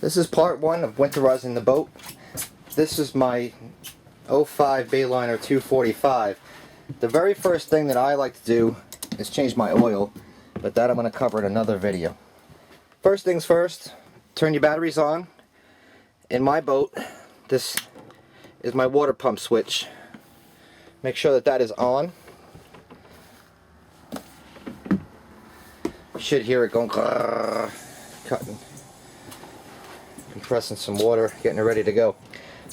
This is part one of winterizing the boat. This is my 05 bayliner 245. The very first thing that I like to do is change my oil, but that I'm going to cover in another video. First things first, turn your batteries on. In my boat, this is my water pump switch. Make sure that that is on. You should hear it going cutting. Compressing some water, getting it ready to go.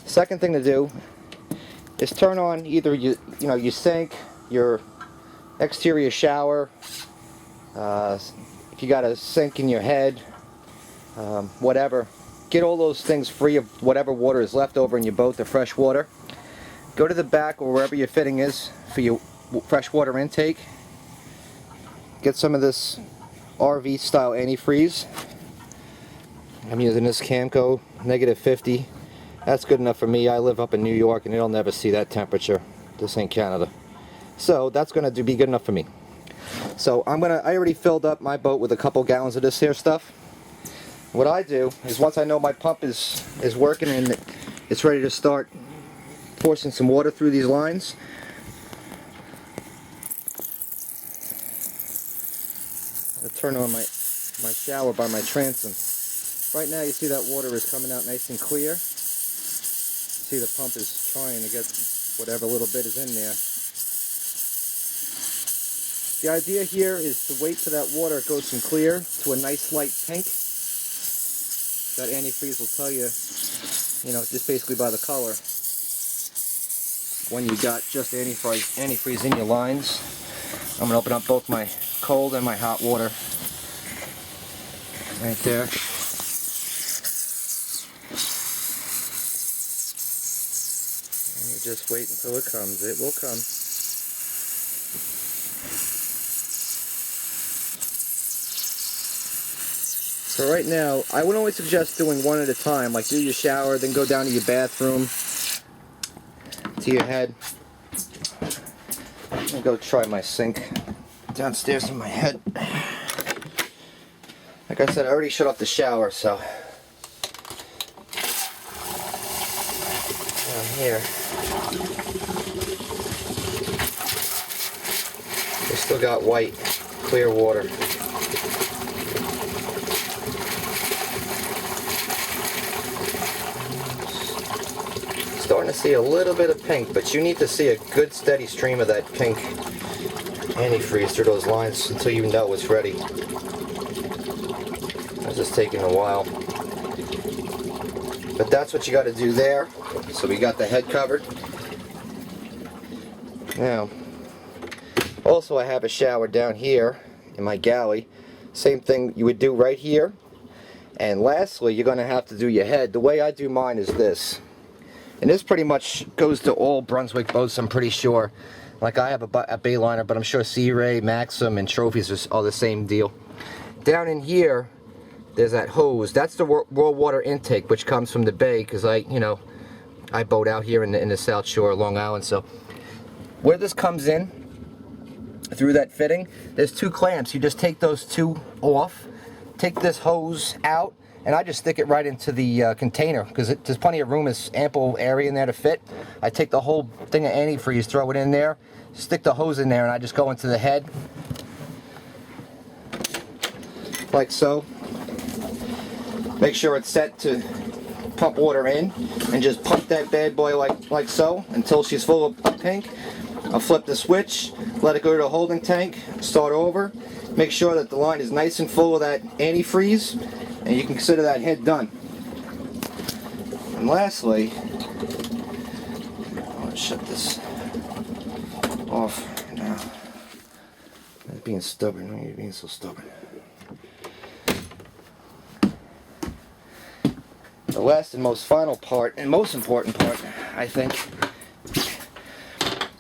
Second thing to do is turn on either your sink, your exterior shower, if you got a sink in your head, whatever. Get all those things free of whatever water is left over in your boat, the fresh water. Go to the back or wherever your fitting is for your fresh water intake. Get some of this RV style antifreeze. I'm using this Camco -50. That's good enough for me. I live up in New York and it'll never see that temperature. This ain't Canada. So that's going to be good enough for me. So I already filled up my boat with a couple gallons of this here stuff. What I do is once I know my pump is working and it's ready to start forcing some water through these lines, I turn on my shower by my transom. Right now you see that water is coming out nice and clear. See the pump is trying to get whatever little bit is in there. The idea here is to wait till that water goes from clear to a nice light pink. That antifreeze will tell you, just basically by the color, when you got just antifreeze in your lines. I'm going to open up both my cold and my hot water. Right there. Just wait until it comes. It will come. So right now, I would always suggest doing one at a time. Like do your shower, then go down to your bathroom, to your head. I'm gonna go try my sink downstairs in my head. Like I said, I already shut off the shower, so down here. We still got white, clear water. Starting to see a little bit of pink, but you need to see a good steady stream of that pink antifreeze through those lines until you know it's ready. It's just taking a while. But that's what you got to do there. So we got the head covered. Now, also I have a shower down here in my galley. Same thing you would do right here. And lastly, you're going to have to do your head. The way I do mine is this. And this pretty much goes to all Brunswick boats, I'm pretty sure. Like I have a bayliner, but I'm sure Sea Ray, Maxum, and Trophies are all the same deal. Down in here, there's that hose. That's the raw water intake, which comes from the bay, because I boat out here in the South Shore, Long Island. So where this comes in, through that fitting, there's two clamps. You just take those two off, take this hose out, and I just stick it right into the container, because there's plenty of room, there's ample area in there to fit. I take the whole thing of antifreeze, throw it in there, stick the hose in there, and I just go into the head, like so. Make sure it's set to pump water in, and just pump that bad boy like so, until she's full of pink. I'll flip the switch, let it go to the holding tank, start over, make sure that the line is nice and full of that antifreeze, and you can consider that head done. And lastly, I'm going to shut this off now. I'm being stubborn. Why are you being so stubborn? The last and most final part, and most important part, I think.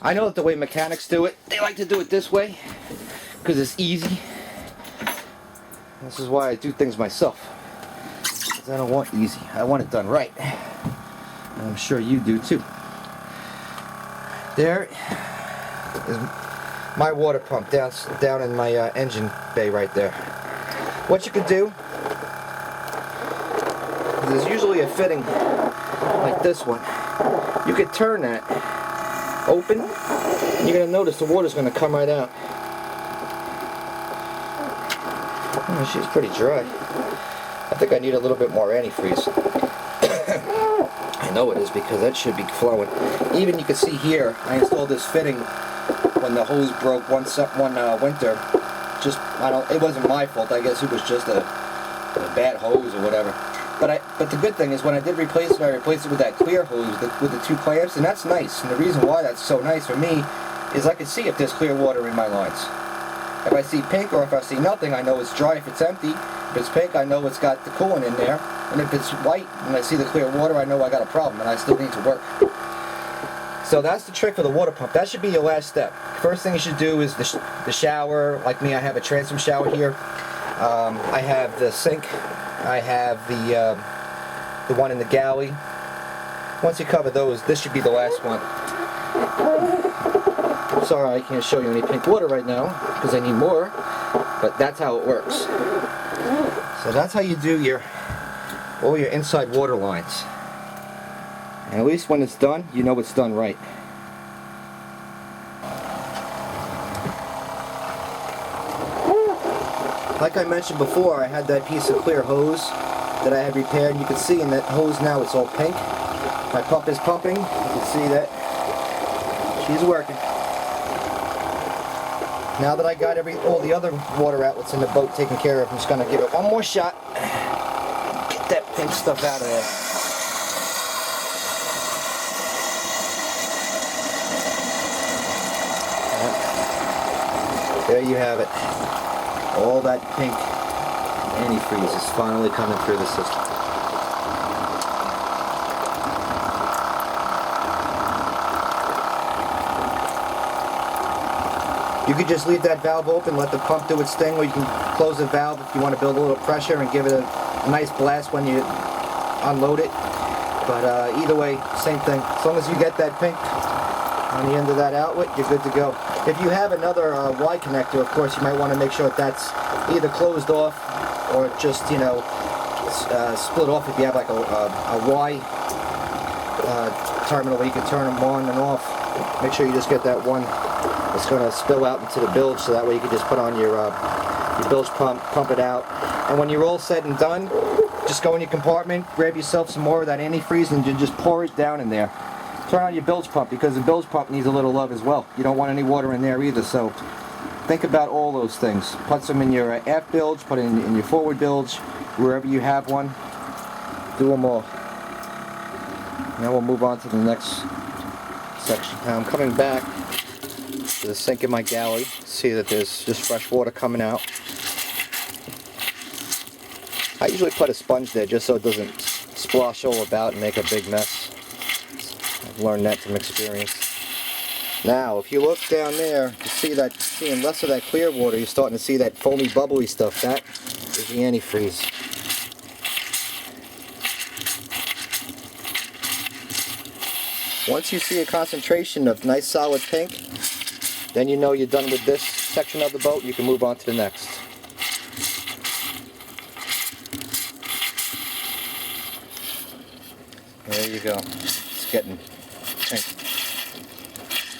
I know that the way mechanics do it, they like to do it this way, because it's easy. This is why I do things myself. Because I don't want easy. I want it done right. And I'm sure you do too. There is my water pump down in my engine bay right there. What you could do, there's usually a fitting like this one. You could turn that open, and you're going to notice the water's going to come right out. Oh, she's pretty dry. I think I need a little bit more antifreeze. I know it is because that should be flowing. Even you can see here, I installed this fitting when the hose broke one winter. It wasn't my fault. I guess it was just a bad hose or whatever. But the good thing is when I did replace it, I replaced it with that clear hose with the 2 clamps, and that's nice. And the reason why that's so nice for me is I can see if there's clear water in my lines. If I see pink or if I see nothing, I know it's dry. If it's empty, if it's pink, I know it's got the coolant in there. And if it's white and I see the clear water, I know I got a problem and I still need to work. So that's the trick for the water pump. That should be your last step. First thing you should do is the shower. Like me, I have a transom shower here. I have the sink. I have the one in the galley. Once you cover those, this should be the last one. Sorry, I can't show you any pink water right now because I need more, but that's how it works. So that's how you do all your inside water lines. And at least when it's done, you know it's done right. Like I mentioned before, I had that piece of clear hose that I had repaired. You can see in that hose now it's all pink. My pump is pumping. You can see that she's working. Now that I got all the other water outlets in the boat taken care of, I'm just going to give it one more shot. Get that pink stuff out of there. There you have it. All that pink antifreeze is finally coming through the system. You could just leave that valve open, let the pump do its thing, or you can close the valve if you want to build a little pressure and give it a nice blast when you unload it. But either way, same thing. As long as you get that pink on the end of that outlet, you're good to go. If you have another Y connector, of course, you might want to make sure that that's either closed off or just, you know, split off. If you have like a Y terminal where you can turn them on and off, make sure you just get that one that's going to spill out into the bilge, so that way you can just put on your bilge pump it out. And when you're all said and done, just go in your compartment, grab yourself some more of that antifreeze, and you just pour it down in there. Turn on your bilge pump, because the bilge pump needs a little love as well. You don't want any water in there either, so think about all those things. Put some in your aft bilge, put it in your forward bilge, wherever you have one. Do them all. Now we'll move on to the next section. Now I'm coming back to the sink in my galley. See that there's just fresh water coming out. I usually put a sponge there just so it doesn't splosh all about and make a big mess. I've learned that from experience. Now, if you look down there, you see that, seeing less of that clear water, you're starting to see that foamy, bubbly stuff. That is the antifreeze. Once you see a concentration of nice solid pink, then you know you're done with this section of the boat. You can move on to the next. There you go. It's getting pink.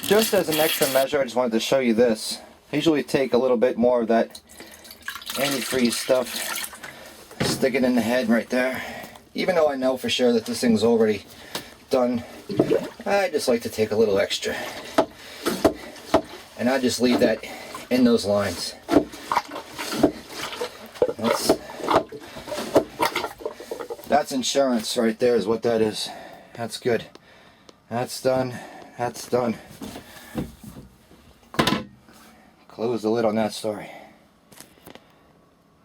Just as an extra measure, I just wanted to show you this. I usually take a little bit more of that antifreeze stuff, stick it in the head right there. Even though I know for sure that this thing's already done, I just like to take a little extra. And I just leave that in those lines. That's insurance right there is what that is. That's good. That's done. That's done. Close the lid on that story.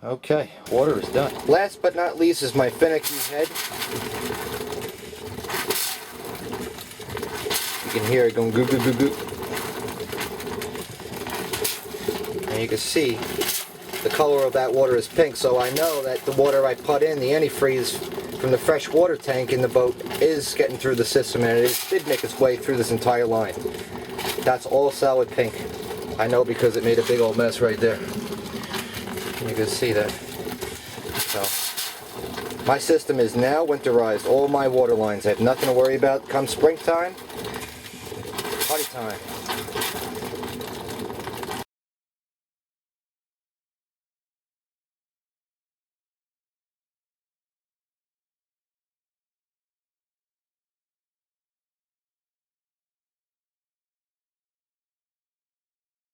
Okay, water is done. Last but not least is my finicky head. You can hear it going goo goo goo goo. And you can see the color of that water is pink, so I know that the water I put in, the antifreeze from the fresh water tank in the boat, is getting through the system, and it did make its way through this entire line. That's all solid pink. I know because it made a big old mess right there. You can see that. So My system is now winterized. All my water lines. I have nothing to worry about. Come springtime, party time.